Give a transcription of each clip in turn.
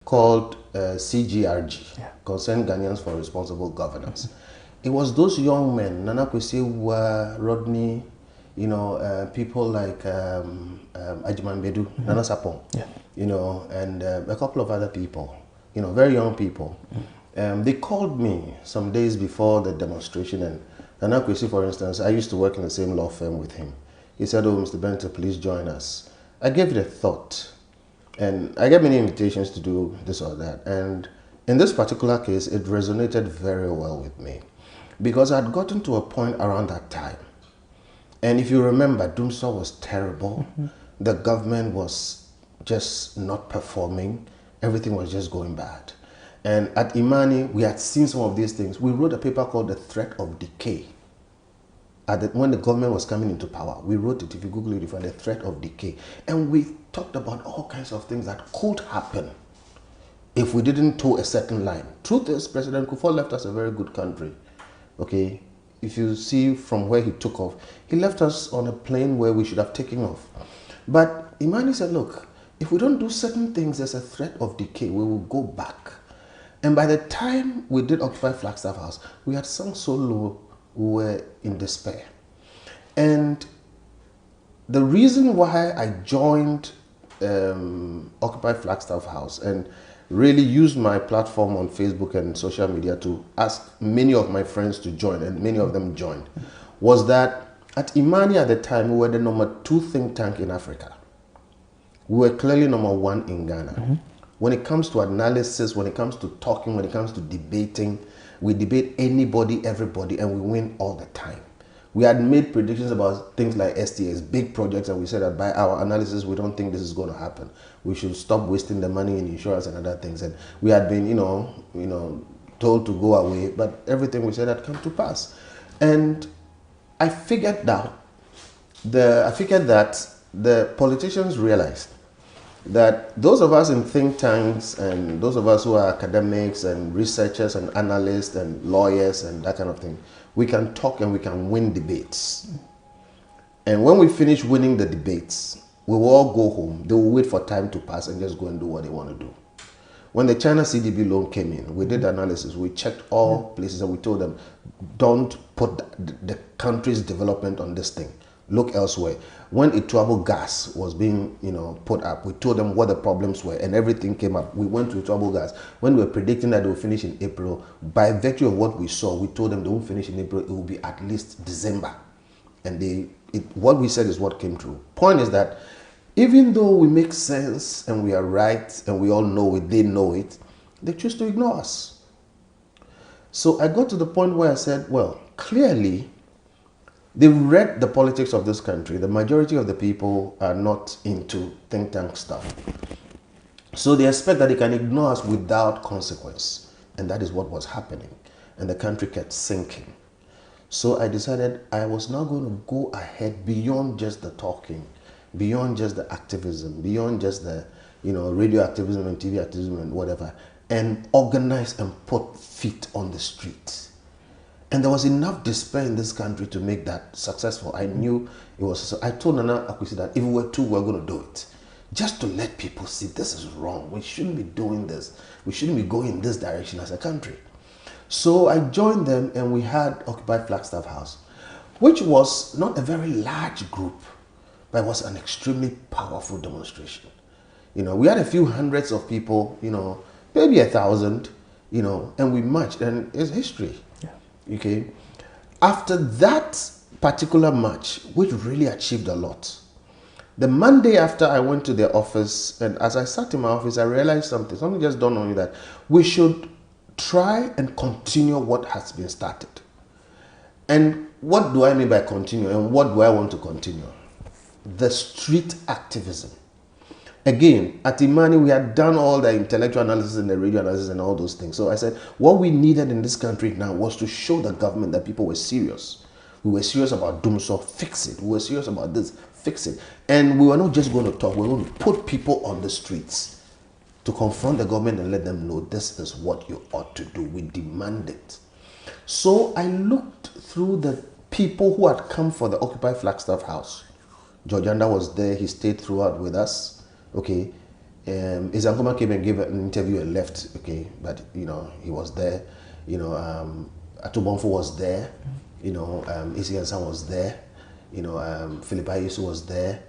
called CGRG, Concerned Ghanaians for Responsible Governance. It was those young men, Nana Kwesi, Rodney, you know, people like Ajiman Bedu, Nana Sapong, you know, and a couple of other people, you know, very young people. They called me some days before the demonstration, and Nana Kwesi, for instance, I used to work in the same law firm with him. He said, "Oh, Mr. Bentil, please join us." I gave it a thought, and I get many invitations to do this or that. And in this particular case, it resonated very well with me because I'd gotten to a point around that time. And if you remember, Doomsday was terrible. The government was just not performing. Everything was just going bad. And at Imani, we had seen some of these things. We wrote a paper called The Threat of Decay. When the government was coming into power, we wrote it. If you Google it, you find The Threat of Decay. And we talked about all kinds of things that could happen if we didn't toe a certain line. Truth is, President Kufuor left us a very good country. Okay? If you see from where he took off, he left us on a plane where we should have taken off. But Imani said, look, if we don't do certain things, there's a threat of decay. We will go back. And by the time we did Occupy Flagstaff House, we had sunk so low, we were in despair. And the reason why I joined Occupy Flagstaff House and really used my platform on Facebook and social media to ask many of my friends to join, and many of them joined, was that at Imani at the time, we were the #2 think tank in Africa. We were clearly #1 in Ghana. When it comes to analysis, when it comes to talking, when it comes to debating, we debate anybody, everybody, and we win all the time. We had made predictions about things like STAs, big projects, and we said that by our analysis, we don't think this is going to happen. We should stop wasting the money in insurance and other things. And we had been, you know, told to go away, but everything we said had come to pass. And I figured that the politicians realized that those of us in think tanks and those of us who are academics and researchers and analysts and lawyers and that kind of thing, we can talk and we can win debates. And when we finish winning the debates, we will all go home. They will wait for time to pass and just go and do what they want to do. When the China CDB loan came in, we did analysis. We checked all places and we told them, don't put the country's development on this thing. Look elsewhere. When Ituabo gas was being, put up, we told them what the problems were, and everything came up. We went to Ituabo gas. When we were predicting that they will finish in April, by virtue of what we saw, we told them they won't finish in April. It will be at least December. And what we said is what came true. Point is that even though we make sense and we are right and we all know it, they know it, they choose to ignore us. So I got to the point where I said, well, clearly, they read the politics of this country. The majority of the people are not into think tank stuff. So they expect that they can ignore us without consequence. And that is what was happening. And the country kept sinking. So I decided I was not going to go ahead beyond just the talking, beyond just the activism, beyond just the radio activism and TV activism and whatever, and organize and put feet on the street. And there was enough despair in this country to make that successful. I knew it was. I told Nana Akwesi that if we were two, we were going to do it. Just to let people see this is wrong. We shouldn't be doing this. We shouldn't be going in this direction as a country. So I joined them and we had Occupy Flagstaff House, which was not a very large group, but it was an extremely powerful demonstration. We had a few hundreds of people, maybe 1,000, and we marched, and it's history. Okay. After that particular march, which really achieved a lot, the Monday after I went to their office, and as I sat in my office, I realized something. Something just dawned on me that we should try and continue what has been started. And what do I mean by continue, and what do I want to continue? The street activism. Again, at Imani, we had done all the intellectual analysis and the radio analysis and all those things. So I said, what we needed in this country now was to show the government that people were serious. We were serious about Doomsday, fix it. We were serious about this, fix it. And we were not just going to talk, we were going to put people on the streets to confront the government and let them know this is what you ought to do. We demand it. So I looked through the people who had come for the Occupy Flagstaff House. George Anda was there, he stayed throughout with us. Okay, Isankoma came and gave an interview and left, okay, but he was there. Atubonfo was there. Isi Ansan was there. Philip Ayesu was there.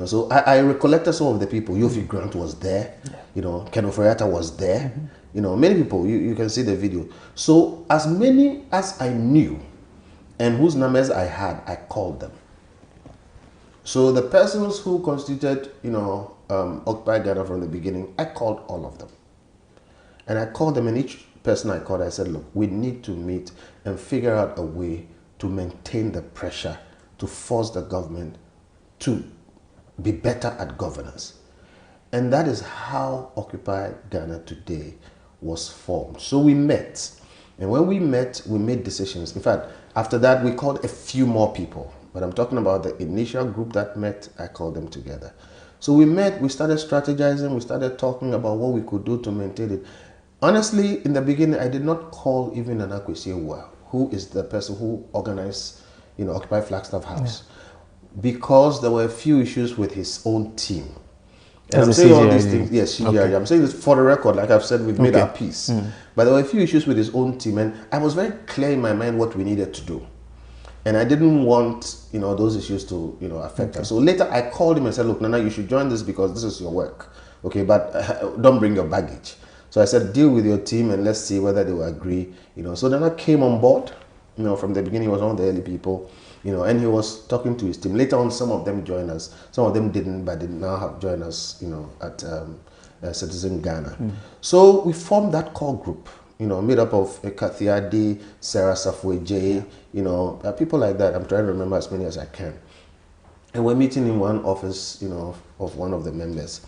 So I recollected some of the people. Yofi Grant was there. Ken Oforiatta was there. Many people. You can see the video. So as many as I knew and whose numbers I had, I called them. So the persons who constituted, Occupy Ghana from the beginning, I called all of them. And I called them, and each person I called, I said, look, we need to meet and figure out a way to maintain the pressure, to force the government to be better at governance. And that is how Occupy Ghana today was formed. So we met. And when we met, we made decisions. In fact, after that, we called a few more people. But I'm talking about the initial group that met, I called them together. So we met, we started strategizing, we started talking about what we could do to maintain it. Honestly, in the beginning, I did not call even Nana Kwesi Awuah, who is the person who organized, Occupy Flagstaff House, because there were a few issues with his own team. And I'm saying all these things, yes, okay. I'm saying this for the record, like I've said, we've made our peace. But there were a few issues with his own team, and I was very clear in my mind what we needed to do. And I didn't want, those issues to, affect us. So later I called him and said, look, Nana, you should join this because this is your work. Okay, but don't bring your baggage. So I said, deal with your team and let's see whether they will agree. So Nana came on board. From the beginning, he was one of the early people. And he was talking to his team. Later on, some of them joined us. Some of them didn't, but they now have joined us, at Citizen Ghana. So we formed that core group. Made up of Kathiadi, Sarah Safwe J, people like that. I'm trying to remember as many as I can. And we're meeting in one office, of one of the members.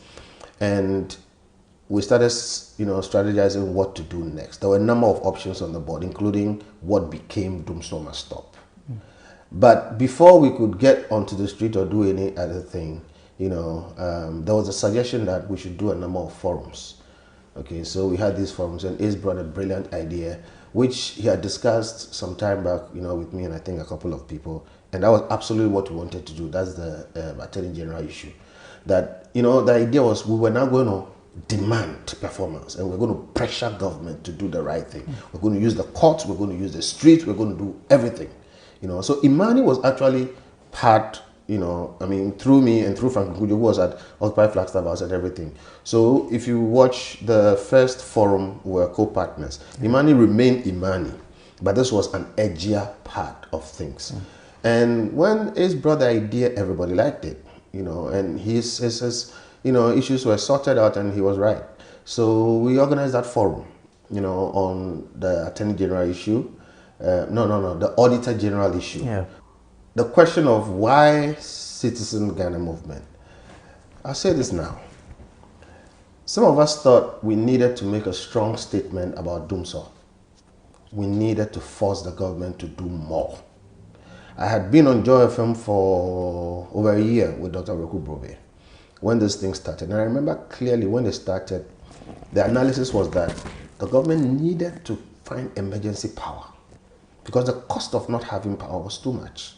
And we started, strategizing what to do next. There were a number of options on the board, including what became Dumsor Must Stop. But before we could get onto the street or do any other thing, there was a suggestion that we should do a number of forums. Okay, so we had these forums, and Ace brought a brilliant idea, which he had discussed some time back, with me and I think a couple of people, and that was absolutely what we wanted to do. That's the Attorney General issue. That, the idea was we were now going to demand performance, and we're going to pressure government to do the right thing. We're going to use the courts, we're going to use the streets, we're going to do everything. So Imani was actually part, through me and through Frank Nkujo, who was at Occupy Flagstaff House and everything. So if you watch the first forum, we were co-partners. Imani remained Imani, but this was an edgier part of things. And when Ace brought the idea, everybody liked it, and his issues were sorted out, and he was right. So we organized that forum, on the Attorney General issue. The Auditor General issue. Yeah. The question of why Citizen Ghana movement. I'll say this now. Some of us thought we needed to make a strong statement about Dumsor. We needed to force the government to do more. I had been on Joy FM for over a year with Dr. Roku Brobe when this thing started. And I remember clearly when it started, the analysis was that the government needed to find emergency power because the cost of not having power was too much.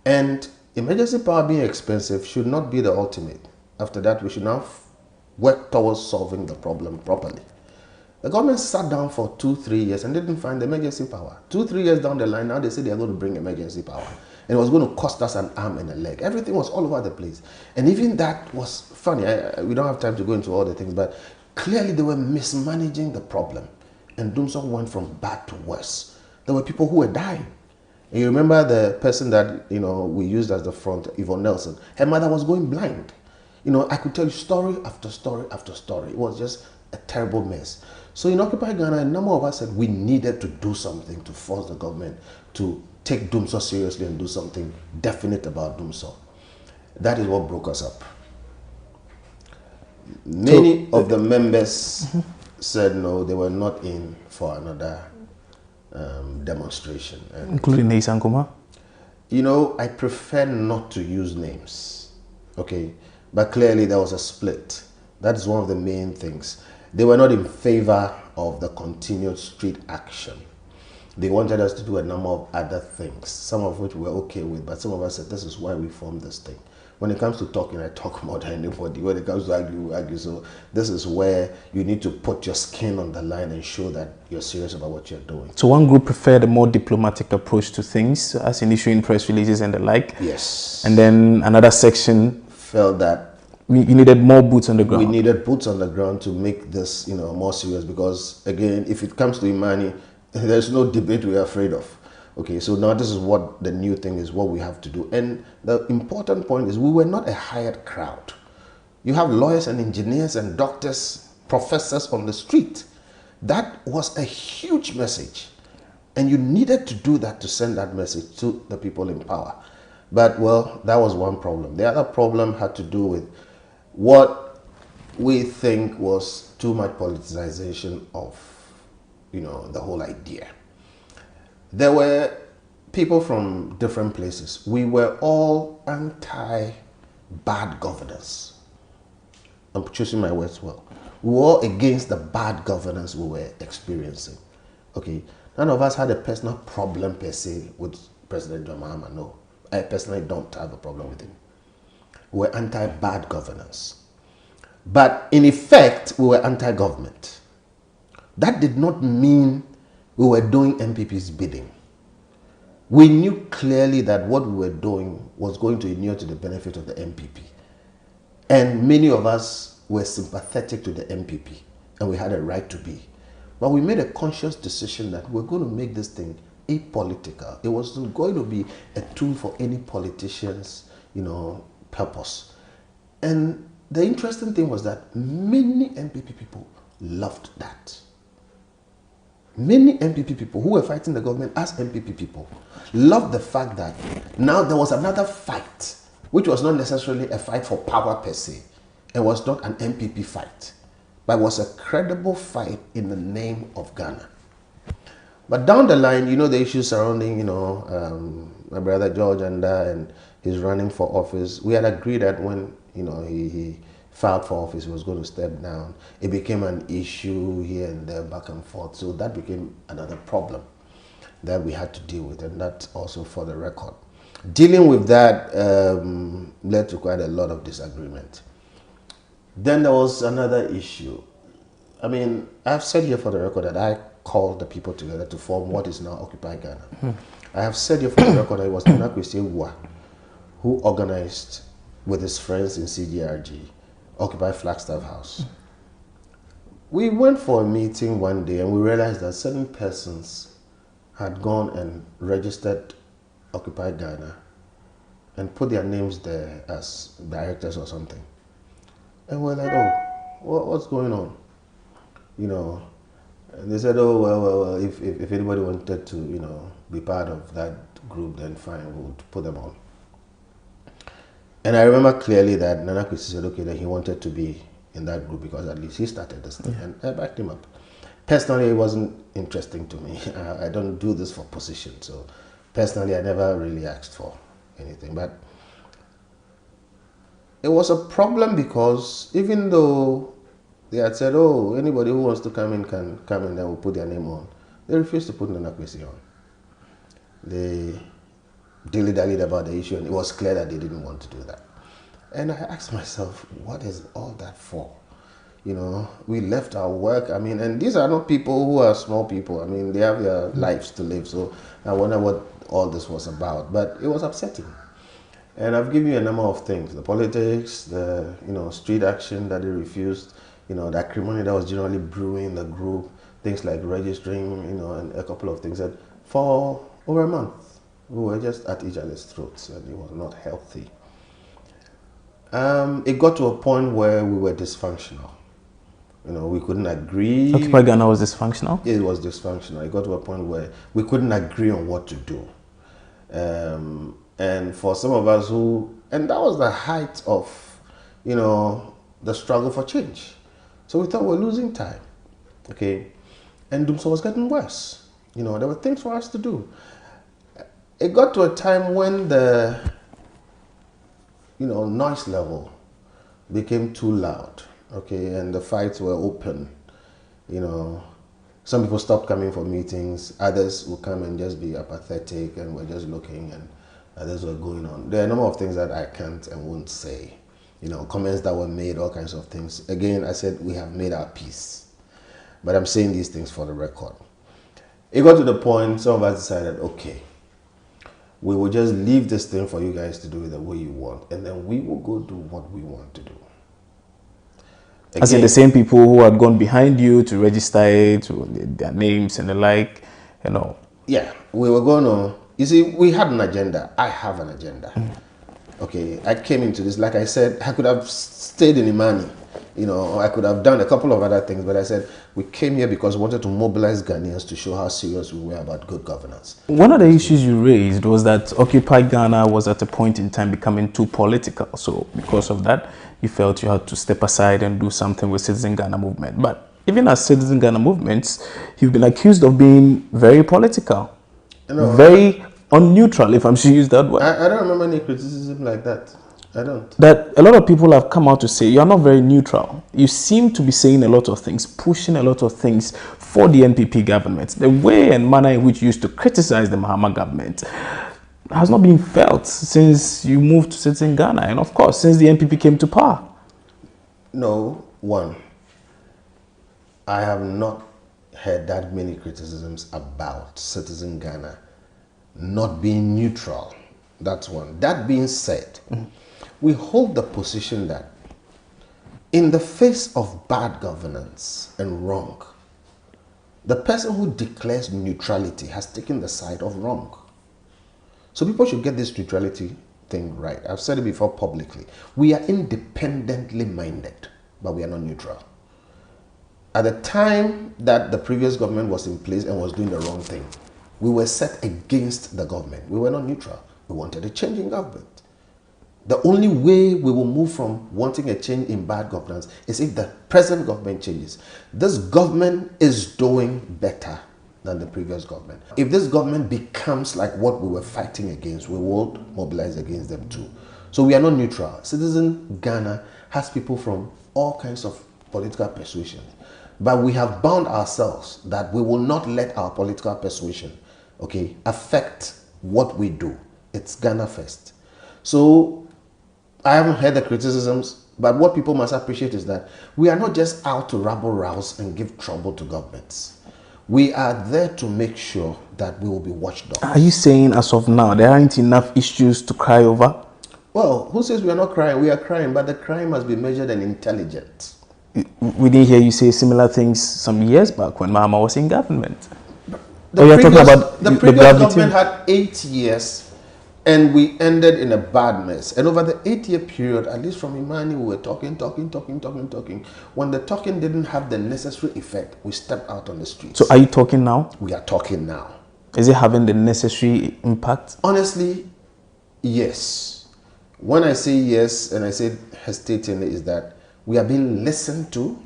And emergency power being expensive should not be the ultimate. After that, we should now work towards solving the problem properly. The government sat down for 2-3 years and didn't find emergency power. 2-3 years down the line, now they say they are going to bring emergency power. And it was going to cost us an arm and a leg. Everything was all over the place. And even that was funny. We don't have time to go into all the things, but clearly they were mismanaging the problem. And Dumsor went from bad to worse. There were people who were dying. And you remember the person that, we used as the front, Yvonne Nelson. Her mother was going blind. I could tell you story after story after story. It was just a terrible mess. So in Occupy Ghana, a number of us said we needed to do something to force the government to take Dumsor seriously and do something definite about Dumsor. That is what broke us up. Many of the members said no, they were not in for another demonstration. And, including Isankoma? I prefer not to use names, okay? But clearly there was a split. That is one of the main things. They were not in favor of the continued street action. They wanted us to do a number of other things, some of which we were okay with, but some of us said this is why we formed this thing. when it comes to talking, I talk more than anybody. When it comes to argue, we argue. So this is where you need to put your skin on the line and show that you're serious about what you're doing. So one group preferred a more diplomatic approach to things, as in issuing press releases and the like. Yes. And then another section felt that we needed more boots on the ground. We needed boots on the ground to make this, more serious, because again, if it comes to Imani, there's no debate we're afraid of. Okay, so now this is what the new thing is, what we have to do. And the important point is we were not a hired crowd. You have lawyers and engineers and doctors, professors on the street. That was a huge message. And you needed to do that to send that message to the people in power. But, well, that was one problem. The other problem had to do with what we think was too much politicization of, the whole idea. There were people from different places. We were all anti-bad governance. I'm choosing my words well. We were all against the bad governance we were experiencing. Okay, none of us had a personal problem per se with President John Mahama. No, I personally don't have a problem with him. We were anti-bad governance. But in effect, we were anti-government. That did not mean we were doing MPP's bidding. We knew clearly that what we were doing was going to inure to the benefit of the MPP. And many of us were sympathetic to the MPP, and we had a right to be. But we made a conscious decision that we're going to make this thing apolitical. It wasn't going to be a tool for any politician's, purpose. And the interesting thing was that many MPP people loved that. Many MPP people who were fighting the government as MPP people loved the fact that now there was another fight, which was not necessarily a fight for power per se. It was not an MPP fight, but was a credible fight in the name of Ghana. But down the line, the issues surrounding, my brother George and his running for office. We had agreed that when, he filed for office, he was going to step down. It became an issue here and there, back and forth. So that became another problem that we had to deal with, and that's also for the record. Dealing with that led to quite a lot of disagreement. Then there was another issue. I've said here for the record that I called the people together to form what is now Occupy Ghana. I have said here for the record that it was Nana Kwesi Wua who organized with his friends in CGRG, Occupy Flagstaff House. We went for a meeting one day and we realized that certain persons had gone and registered Occupy Ghana and put their names there as directors or something. And we're like, oh, what's going on? And they said, oh, well, if anybody wanted to, be part of that group, then fine, we'll put them on. And I remember clearly that Nana Kwesi said, okay, that he wanted to be in that group because at least he started this thing, and I backed him up. Personally, it wasn't interesting to me. I don't do this for position, so personally, I never really asked for anything. But it was a problem because even though they had said, oh, anybody who wants to come in can come in, then we'll put their name on, they refused to put Nana Kwesi on. They dilly-dallied about the issue, and it was clear that they didn't want to do that. And I asked myself, what is all that for? We left our work. And these are not people who are small people. They have their lives to live. So I wonder what all this was about. But it was upsetting. And I've given you a number of things: the politics, the street action that they refused, the acrimony that was generally brewing in the group, things like registering, and a couple of things. And for over a month, we were just at each other's throats, and it was not healthy. It got to a point where we were dysfunctional. We couldn't agree. Occupy Ghana was dysfunctional? It was dysfunctional. It got to a point where we couldn't agree on what to do. And for some of us and that was the height of, the struggle for change. So we thought we're losing time, okay? And Dumso was getting worse. There were things for us to do. It got to a time when the, noise level became too loud, okay? And the fights were open, Some people stopped coming for meetings. Others would come and just be apathetic, and we're just looking. And Those were going on. There are a number of things that I can't and won't say. Comments that were made, all kinds of things. Again, I said we have made our peace. But I'm saying these things for the record. It got to the point, some of us decided, okay, we will just leave this thing for you guys to do it the way you want, and then we will go do what we want to do. Again, as in the same people who had gone behind you to register it, their names and the like, Yeah, we were going to, you see, we had an agenda. I have an agenda. Okay, I came into this, like I said, I could have stayed in Imani. I could have done a couple of other things, but I said we came here because we wanted to mobilize Ghanaians to show how serious we were about good governance. One of the issues you raised was that Occupy Ghana was at a point in time becoming too political. So because of that, you felt you had to step aside and do something with Citizen Ghana movement. But even as Citizen Ghana movements, you've been accused of being very political, very unneutral, if I'm to use that word. I don't remember any criticism like that. I don't. That a lot of people have come out to say you are not very neutral. You seem to be saying a lot of things, pushing a lot of things for the NPP government. The way and manner in which you used to criticize the Mahama government has not been felt since you moved to Citizen Ghana, and of course, since the NPP came to power. No, one, I have not heard that many criticisms about Citizen Ghana not being neutral. That's one. That being said, we hold the position that in the face of bad governance and wrong, the person who declares neutrality has taken the side of wrong. So people should get this neutrality thing right. I've said it before publicly. We are independently minded, but we are not neutral. At the time that the previous government was in place and was doing the wrong thing, we were set against the government. We were not neutral. We wanted a change in government. The only way we will move from wanting a change in bad governance is if the present government changes. This government is doing better than the previous government. If this government becomes like what we were fighting against, we will mobilize against them too. So we are not neutral. Citizen Ghana has people from all kinds of political persuasions. But we have bound ourselves that we will not let our political persuasion, affect what we do. It's Ghana first. So I haven't heard the criticisms, but what people must appreciate is that we are not just out to rabble rouse and give trouble to governments. We are there to make sure that we will be watchdogs. Are you saying as of now there aren't enough issues to cry over? Well, who says we are not crying? We are crying, but the crime must be measured and intelligent. We didn't hear you say similar things some years back when Mahama was in government. The previous government had 8 years and we ended in a bad mess. And over the 8-year period, at least from Imani, we were talking. When the talking didn't have the necessary effect, we stepped out on the streets. So are you talking now? We are talking now. Is it having the necessary impact? Honestly, yes. When I say yes, and I say hesitatingly, is that we are being listened to,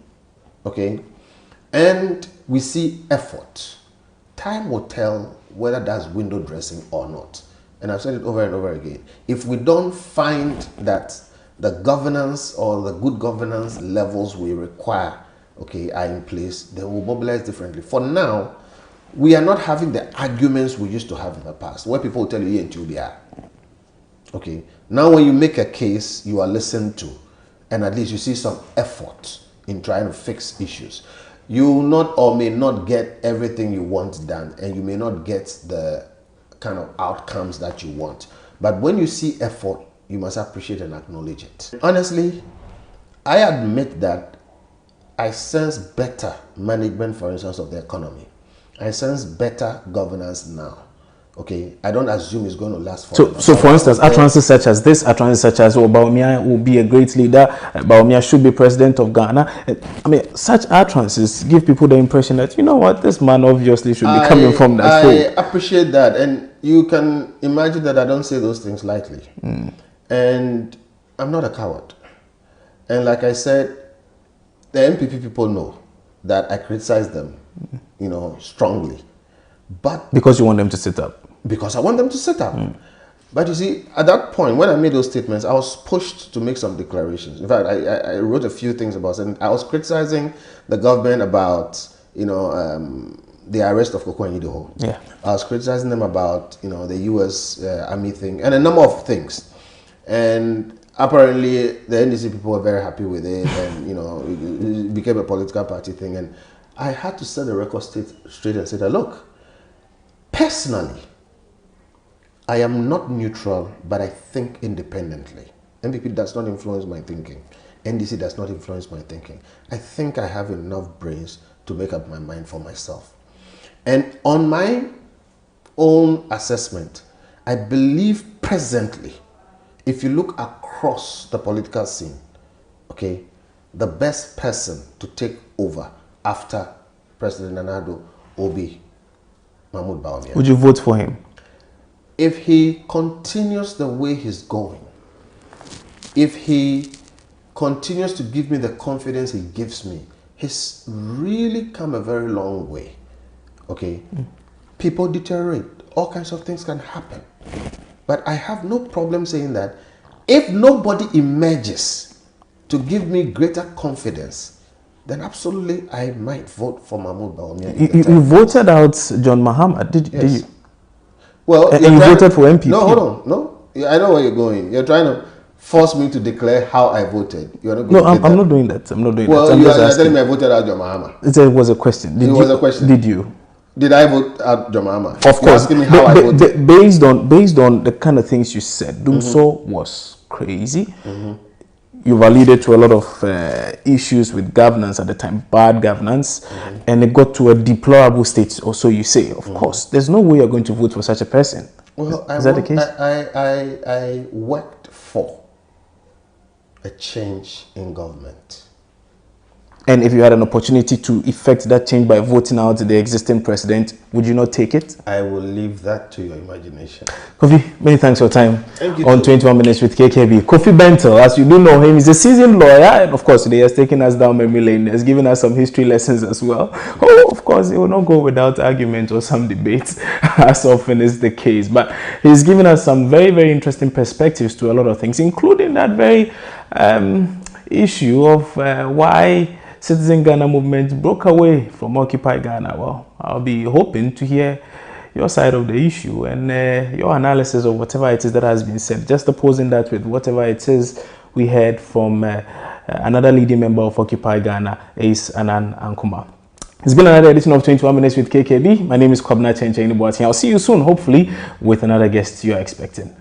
and we see effort. Time will tell whether that's window dressing or not. And I've said it over and over again. If we don't find that the governance or the good governance levels we require, are in place, then we'll mobilize differently. For now, we are not having the arguments we used to have in the past, where people will tell you, now when you make a case, you are listened to, and at least you see some effort in trying to fix issues. You will not or may not get everything you want done, and you may not get the kind of outcomes that you want. But when you see effort, you must appreciate and acknowledge it. Honestly, I admit that I sense better management, for instance, of the economy. I sense better governance now. I don't assume it's going to last forever. So for instance, utterances such as this, utterances such as, Bawumia will be a great leader, Bawumia should be president of Ghana. I mean, such utterances give people the impression that, this man obviously should be coming from that fold. I appreciate that. And you can imagine that I don't say those things lightly. And I'm not a coward. And like I said, the MPP people know that I criticize them, strongly. But because you want them to sit up. Because I want them to sit up. But you see, at that point, when I made those statements, I was pushed to make some declarations. In fact, I wrote a few things about it. I was criticizing the government about, the arrest of Koko Anyido. Yeah. I was criticizing them about, you know, the U.S. Army thing and a number of things. And apparently the NDC people were very happy with it, and, you know, it became a political party thing. And I had to set the record straight and say that, look, personally, I am not neutral, but I think independently. MPP does not influence my thinking. NDC does not influence my thinking. I think I have enough brains to make up my mind for myself. And on my own assessment, I believe presently, if you look across the political scene, okay, the best person to take over after President Nana Addo will be Mahmoud Bawumia. Would you vote for him? If he continues the way he's going, if he continues to give me the confidence he gives me, he's really come a very long way. Okay? People deteriorate. All kinds of things can happen. But I have no problem saying that if nobody emerges to give me greater confidence, then absolutely I might vote for Mahmoud Bawumia. You voted out John Mahama, did you? Well, and you voted for MPP. No, hold on. No, I know where you're going. You're trying to force me to declare how I voted. You're not going I'm not doing that. I'm not doing well, that. you're telling me I voted out John Mahama. It was a question. Was a question. Did you? Did I vote out John Mahama? Of course. You're asking me how I voted. Based on the kind of things you said, Dumso was crazy. You've alluded to a lot of issues with governance at the time, bad governance, and it got to a deplorable state, or so you say. Of course, there's no way you're going to vote for such a person. Well, is that the case? I worked for a change in government. And if you had an opportunity to effect that change by voting out the existing president, would you not take it? I will leave that to your imagination. Kofi, many thanks for your time. Thank you on 21 Minutes with KKB. Kofi Bentil, as you do know him, is a seasoned lawyer, and of course today he has taken us down memory lane, has given us some history lessons as well. Oh, of course, he will not go without argument or some debates, as often is the case. But he's given us some very, very interesting perspectives to a lot of things, including that very issue of why Citizen Ghana movement broke away from Occupy Ghana. Well, I'll be hoping to hear your side of the issue and your analysis of whatever it is that has been said. Just opposing that with whatever it is we heard from another leading member of Occupy Ghana, Ace Anan Ankuma. It's been another edition of 21 Minutes with KKB. My name is Kwabena Chenchen. I'll see you soon, hopefully, with another guest you're expecting.